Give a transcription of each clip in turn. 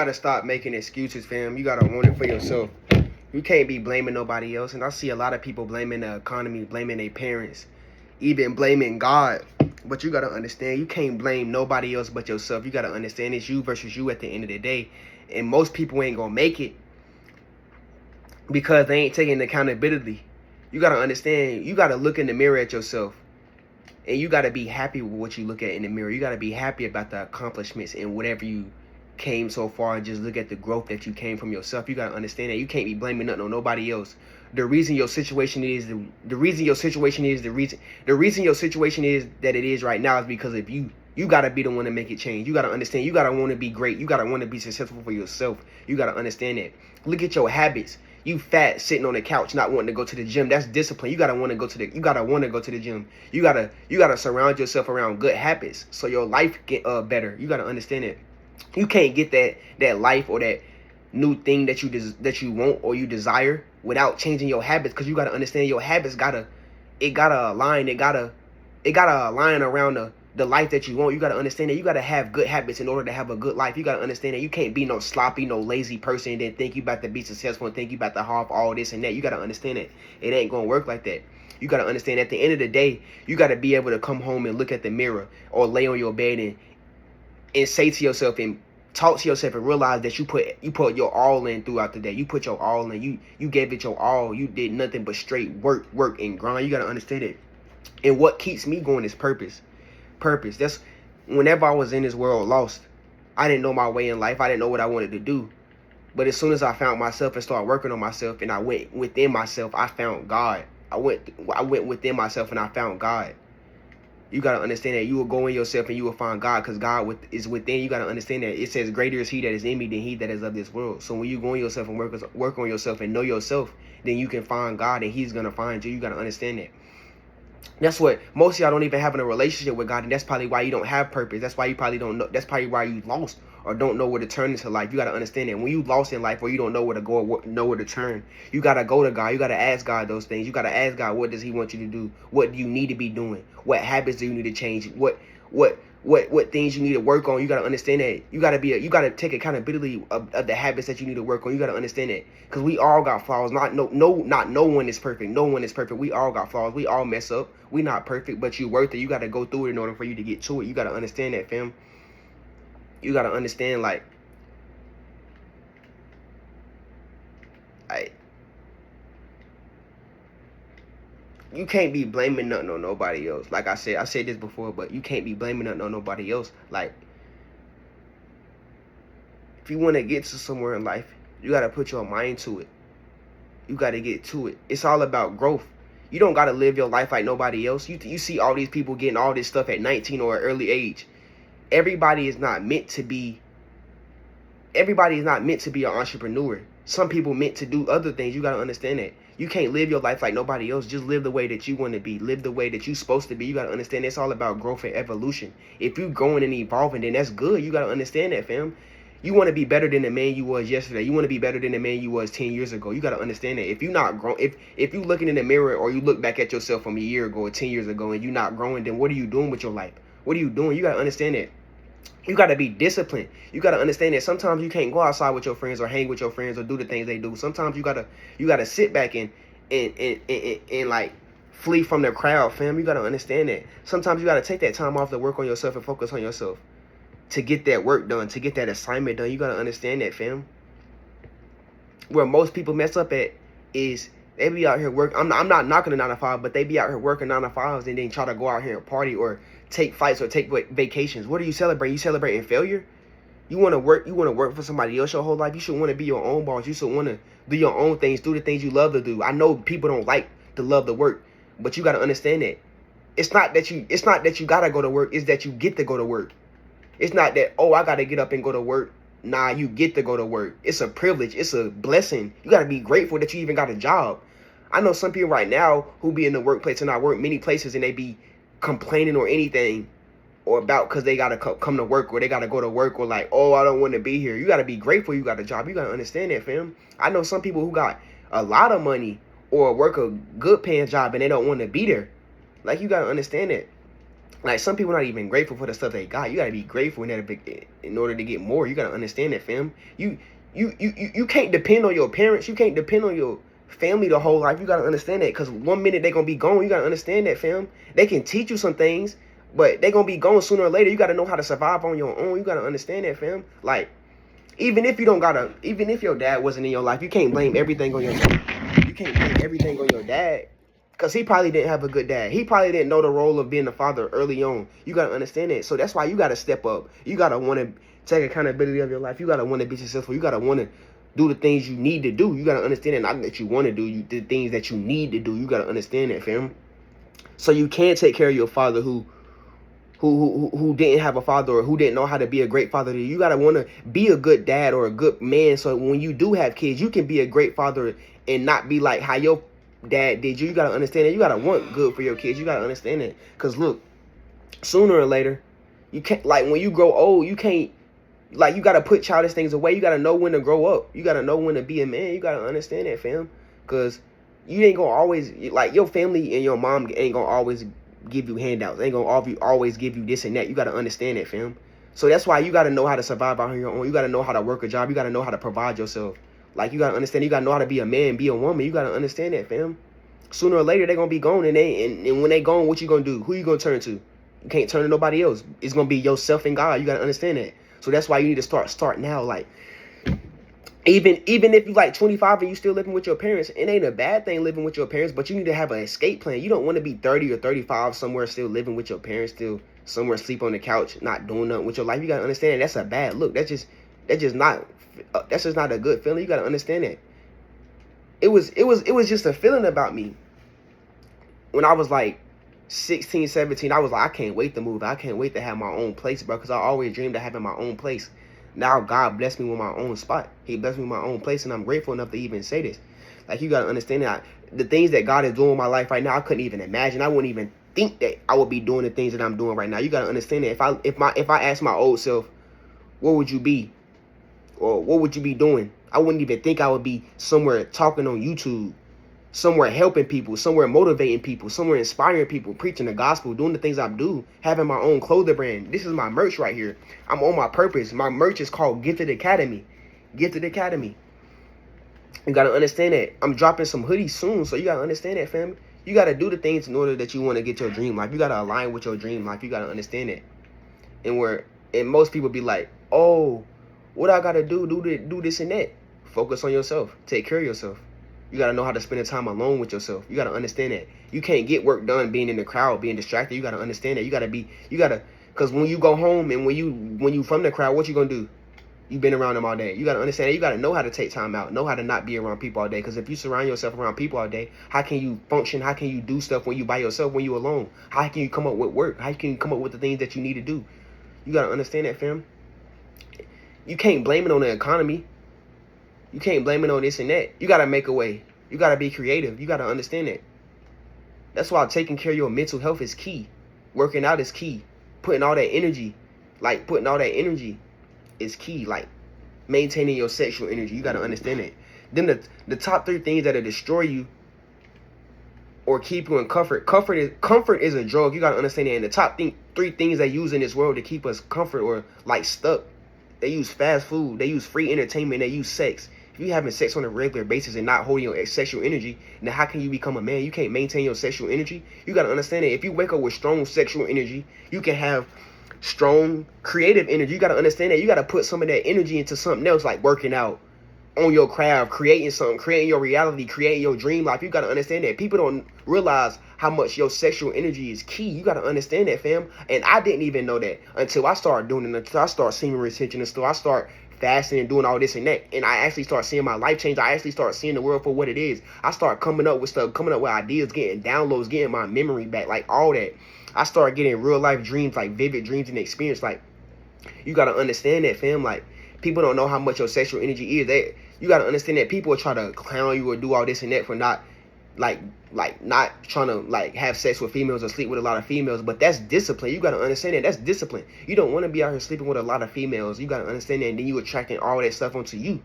Gotta stop making excuses, fam. You gotta want it for yourself. You can't be blaming nobody else. And I see a lot of people blaming the economy, blaming their parents, even blaming God. But you gotta understand, you can't blame nobody else but yourself. You gotta understand it's you versus you at the end of the day. And most people ain't gonna make it because they ain't taking accountability. You gotta understand, you gotta look in the mirror at yourself. And you gotta be happy with what you look at in the mirror. You gotta be happy about the accomplishments and whatever you came so far, and just look at the growth that you came from yourself. You gotta understand that you can't be blaming nothing on nobody else. The reason your situation is the reason your situation is that it is right now is because of you. You gotta be the one to make it change. You gotta understand. You gotta want to be great. You gotta want to be successful for yourself. You gotta understand that. Look at your habits. You fat sitting on the couch not wanting to go to the gym. That's discipline. You gotta want to go to the. You gotta want to go to the gym. You gotta surround yourself around good habits so your life get better. You gotta understand it. You can't get that life or that new thing that you want or you desire without changing your habits, because you gotta understand your habits gotta align. It gotta align around the life that you want. You gotta understand that you gotta have good habits in order to have a good life. You gotta understand that you can't be no sloppy, no lazy person and then think you about to be successful and think you about to have all this and that. You gotta understand that it ain't gonna work like that. You gotta understand at the end of the day, you gotta be able to come home and look at the mirror or lay on your bed and say to yourself and talk to yourself and realize that you put your all in throughout the day. You put your all in. You gave it your all. You did nothing but straight work and grind. You gotta understand it. And what keeps me going is purpose. Purpose. That's whenever I was in this world lost, I didn't know my way in life. I didn't know what I wanted to do. But as soon as I found myself and started working on myself and I went within myself, I found God. I went within myself and I found God. You got to understand that you will go in yourself and you will find God, because God is within. You got to understand that it says greater is he that is in me than he that is of this world. So when you go in yourself and work on yourself and know yourself, then you can find God and he's going to find you. You got to understand that. That's what most of y'all don't even have in a relationship with God, and that's probably why you don't have purpose. That's why you probably don't know. That's probably why you lost or don't know where to turn into life. You got to understand that when you lost in life or you don't know where to go or know where to turn, you got to go to God. You got to ask God those things. You got to ask God, what does he want you to do? What do you need to be doing? What habits do you need to change? What things you need to work on? You got to understand that you got to take accountability of the habits that you need to work on. You got to understand that, because we all got flaws. Not no one is perfect. No one is perfect. We all got flaws. We all mess up. We not perfect, but you worth it. You got to go through it in order for you to get to it. You got to understand that, fam. You got to understand, like you can't be blaming nothing on nobody else. Like I said this before, but you can't be blaming nothing on nobody else. Like, if you want to get to somewhere in life, you got to put your mind to it. You got to get to it. It's all about growth. You don't got to live your life like nobody else. You see all these people getting all this stuff at 19 or an early age. Everybody is not meant to be an entrepreneur. Some people meant to do other things. You got to understand that. You can't live your life like nobody else. Just live the way that you want to be. Live the way that you're supposed to be. You got to understand it's all about growth and evolution. If you're growing and evolving, then that's good. You got to understand that, fam. You want to be better than the man you was yesterday. You want to be better than the man you was 10 years ago. You got to understand that. If you're not growing, if you looking in the mirror or you look back at yourself from a year ago or 10 years ago and you're not growing, then what are you doing with your life? What are you doing? You got to understand that. You got to be disciplined. You got to understand that sometimes you can't go outside with your friends or hang with your friends or do the things they do. Sometimes you got to sit back and like flee from the crowd, fam. You got to understand that. Sometimes you got to take that time off to work on yourself and focus on yourself, to get that work done, to get that assignment done. You got to understand that, fam. Where most people mess up at is they be out here working. I'm not knocking a 9 to 5, but they be out here working 9 to 5s and then try to go out here and party or take fights or take vacations. What are you celebrating? You celebrating failure? You want to work for somebody else your whole life? You should want to be your own boss. You should want to do your own things, do the things you love to do. I know people don't like to love the work, but you got to understand that. It's not that you got to go to work. It's that you get to go to work. It's not that, oh, I got to get up and go to work. Nah, you get to go to work. It's a privilege. It's a blessing. You got to be grateful that you even got a job. I know some people right now who be in the workplace, and I work many places, and they be complaining or anything or about because they got to come to work or they got to go to work or like, oh, I don't want to be here. You got to be grateful you got a job. You got to understand that, fam. I know some people who got a lot of money or work a good paying job and they don't want to be there. Like, you got to understand that. Like, some people not even grateful for the stuff they got. You gotta be grateful in order to get more. You gotta understand that, fam. You can't depend on your parents. You can't depend on your family the whole life. You gotta understand that, because one minute they gonna be gone. You gotta understand that, fam. They can teach you some things, but they gonna be gone sooner or later. You gotta know how to survive on your own. You gotta understand that, fam. Like, even if your dad wasn't in your life, you can't blame everything on your dad. You can't blame everything on your dad, because he probably didn't have a good dad. He probably didn't know the role of being a father early on. You got to understand it. So that's why you got to step up. You got to want to take accountability of your life. You got to want to be successful. You got to want to do the things you need to do. You got to understand it. Not that you want to do, the things that you need to do. You got to understand that, fam. So you can't take care of your father who didn't have a father, or who didn't know how to be a great father to you. You got to want to be a good dad or a good man, so when you do have kids, you can be a great father and not be like how your dad did you. You got to understand that. You got to want good for your kids. You got to understand that. Because look, sooner or later, you can't, like, when you grow old, you can't, like, you got to put childish things away. You got to know when to grow up. You got to know when to be a man. You got to understand that, fam. Because you ain't going to always, like, your family and your mom ain't going to always give you handouts. Ain't going to always give you this and that. You got to understand that, fam. So that's why you got to know how to survive out on your own. You got to know how to work a job. You got to know how to provide yourself. Like, you got to understand. You got to know how to be a man, be a woman. You got to understand that, fam. Sooner or later, they're going to be gone. And when they gone, what you going to do? Who you going to turn to? You can't turn to nobody else. It's going to be yourself and God. You got to understand that. So that's why you need to start now. Like, even if you like 25 and you still living with your parents, it ain't a bad thing living with your parents, but you need to have an escape plan. You don't want to be 30 or 35 somewhere still living with your parents, still somewhere sleep on the couch, not doing nothing with your life. You got to understand that that's a bad look. That's just not a good feeling. You got to understand that. It was just a feeling about me. When I was like 16, 17, I was like, I can't wait to move. I can't wait to have my own place, bro, because I always dreamed of having my own place. Now God blessed me with my own spot. He blessed me with my own place, and I'm grateful enough to even say this. Like, you got to understand that the things that God is doing in my life right now, I couldn't even imagine. I wouldn't even think that I would be doing the things that I'm doing right now. You got to understand that if I asked my old self, what would you be? Or what would you be doing? I wouldn't even think I would be somewhere talking on YouTube, somewhere helping people, somewhere motivating people, somewhere inspiring people, preaching the gospel, doing the things I do, having my own clothing brand. This is my merch right here. I'm on my purpose. My merch is called Gifted Academy. Gifted Academy. You got to understand that. I'm dropping some hoodies soon, so you got to understand that, family. You got to do the things in order that you want to get your dream life. You got to align with your dream life. You got to understand it. And most people be like, oh, what I got to do this and that. Focus on yourself. Take care of yourself. You got to know how to spend the time alone with yourself. You got to understand that. You can't get work done being in the crowd, being distracted. You got to understand that. Because when you go home and when you from the crowd, what you going to do? You've been around them all day. You got to understand that. You got to know how to take time out. Know how to not be around people all day. Because if you surround yourself around people all day, how can you function? How can you do stuff when you by yourself, when you alone? How can you come up with work? How can you come up with the things that you need to do? You got to understand that, fam. You can't blame it on the economy. You can't blame it on this and that. You got to make a way. You got to be creative. You got to understand it. That's why taking care of your mental health is key. Working out is key. Putting all that energy is key. Like, maintaining your sexual energy. You got to understand it. Then the top 3 things that'll destroy you or keep you in comfort. Comfort is a drug. You got to understand it. And the top 3 things they use in this world to keep us comfort or like stuck. They use fast food. They use free entertainment. They use sex. If you having sex on a regular basis and not holding your sexual energy, then how can you become a man? You can't maintain your sexual energy. You got to understand that if you wake up with strong sexual energy, you can have strong creative energy. You got to understand that you got to put some of that energy into something else, like working out, on your craft, creating something, creating your reality, creating your dream life. You got to understand that. People don't realize how much your sexual energy is key. You got to understand that, fam. And I didn't even know that until I started doing it, until I started seeing retention and stuff. I start fasting and doing all this and that, and I actually start seeing my life change. I actually start seeing the world for what it is. I start coming up with stuff, coming up with ideas, getting downloads, getting my memory back, like all that. I start getting real life dreams, like vivid dreams and experience. Like, you got to understand that, fam. Like, people don't know how much your sexual energy is. You got to understand that people will try to clown you or do all this and that for not not trying to have sex with females or sleep with a lot of females, but that's discipline. You got to understand that. That's discipline. You don't want to be out here sleeping with a lot of females. You got to understand that, and then you attracting all that stuff onto you.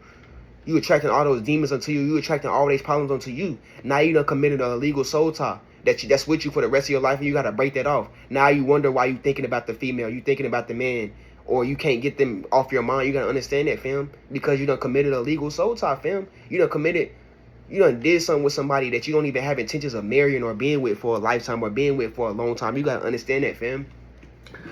You attracting all those demons onto you. You attracting all these problems onto you. Now you done committed an illegal soul tie. that's with you for the rest of your life, and you gotta break that off. Now you wonder why you thinking about the female, you thinking about the man, or you can't get them off your mind. You gotta understand that, fam, because you done committed a legal soul tie, fam. You done did something with somebody that you don't even have intentions of marrying or being with for a lifetime or being with for a long time. You gotta understand that, fam.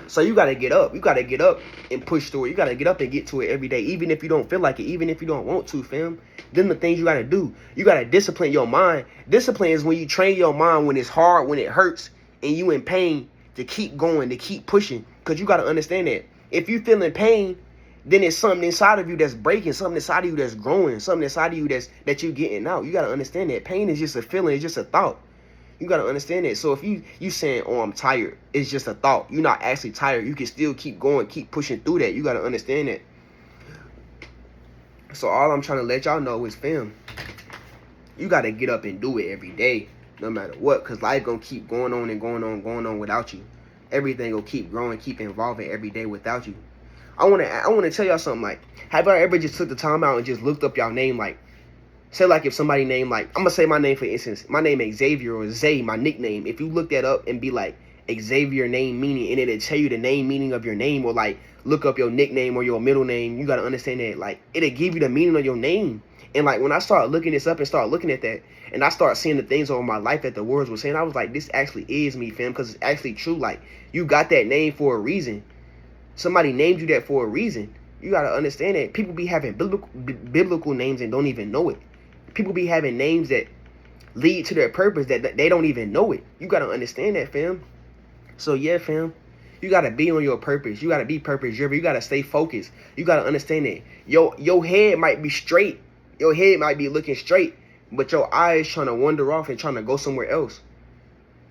So you gotta get up. You gotta get up and push through it. You gotta get up and get to it every day, even if you don't feel like it, even if you don't want to, fam. Then the things you gotta do. You gotta discipline your mind. Discipline is when you train your mind when it's hard, when it hurts, and you in pain, to keep going, to keep pushing. Because you gotta understand that if you feel in pain, then it's something inside of you that's breaking, something inside of you that's growing, something inside of you that you getting out. You gotta understand that pain is just a feeling, it's just a thought. You gotta understand that. So if you saying, oh, I'm tired, it's just a thought. You're not actually tired. You can still keep going, keep pushing through that. You gotta understand that. So all I'm trying to let y'all know is, fam, you gotta get up and do it every day, no matter what, because life gonna keep going on and going on without you. Everything will keep growing, keep evolving every day without you. I wanna tell y'all something. Like, have y'all ever just took the time out and just looked up y'all name? Like, say like if somebody named, like, I'm gonna say my name for instance, my name is Xavier, or Zay, my nickname. If you look that up and be like Xavier name meaning, and it'll tell you the name meaning of your name, or like look up your nickname or your middle name, you gotta understand that, like, it'll give you the meaning of your name. And like when I started looking this up and start looking at that, and I start seeing the things over my life that the words were saying, I was like, this actually is me, fam, because it's actually true. Like, you got that name for a reason. Somebody named you that for a reason. You gotta understand that. People be having biblical names and don't even know it. People be having names that lead to their purpose that they don't even know it. You gotta understand that, fam. So yeah, fam, you gotta be on your purpose. You gotta be purpose driven. You gotta stay focused. You gotta understand that your head might be straight. Your head might be looking straight, but your eyes trying to wander off and trying to go somewhere else.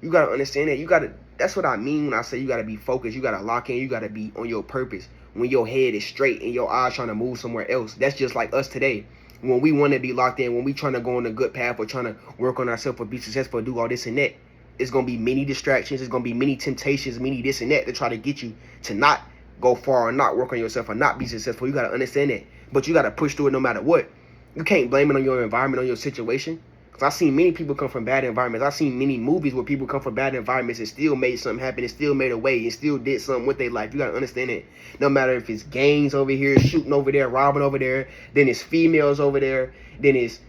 You gotta understand that. That's what I mean when I say you gotta be focused. You gotta lock in. You gotta be on your purpose. When your head is straight and your eyes trying to move somewhere else. That's just like us today. When we want to be locked in, when we trying to go on a good path or trying to work on ourselves or be successful, do all this and that, it's going to be many distractions. It's going to be many temptations, many this and that to try to get you to not go far or not work on yourself or not be successful. You got to understand that. But you got to push through it no matter what. You can't blame it on your environment, on your situation. Because I've seen many people come from bad environments. I've seen many movies where people come from bad environments and still made something happen and still made a way and still did something with their life. You got to understand it. No matter if it's gangs over here, shooting over there, robbing over there, then it's females over there, then it's,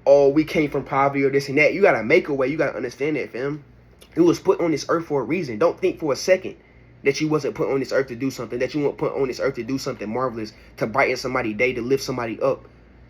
oh, we came from poverty or this and that. You got to make a way. You got to understand that, fam. You was put on this earth for a reason. Don't think for a second that you wasn't put on this earth to do something, that you weren't put on this earth to do something marvelous, to brighten somebody's day, to lift somebody up,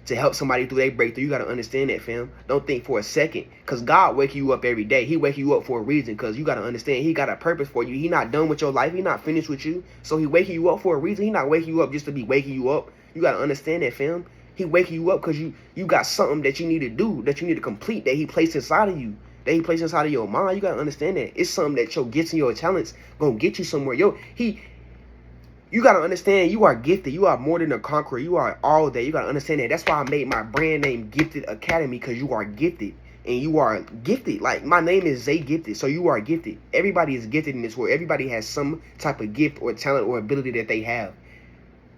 to help somebody through their breakthrough. You got to understand that, fam. Don't think for a second, because God wake you up every day. He wake you up for a reason, because you got to understand He got a purpose for you. He not done with your life. He not finished with you. So He waking you up for a reason. He not waking you up just to be waking you up. You got to understand that, fam. He waking you up because you got something that you need to do, that you need to complete, that He placed inside of you, that He placed inside of your mind. You got to understand that. It's something that your gifts and your talents going to get you somewhere. You got to understand you are gifted. You are more than a conqueror. You are all that. You got to understand that. That's why I made my brand name Gifted Academy, because you are gifted. And you are gifted. Like, my name is Zay Gifted. So you are gifted. Everybody is gifted in this world. Everybody has some type of gift or talent or ability that they have,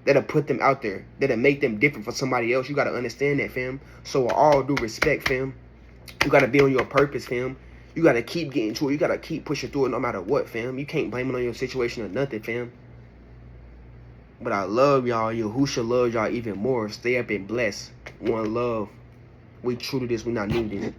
that'll put them out there, that'll make them different from somebody else. You got to understand that, fam. So with all due respect, fam, you got to be on your purpose, fam. You got to keep getting to it. You got to keep pushing through it no matter what, fam. You can't blame it on your situation or nothing, fam. But I love y'all. Yahushua loves y'all even more. Stay up and bless. One love. We true to this. We not new to this.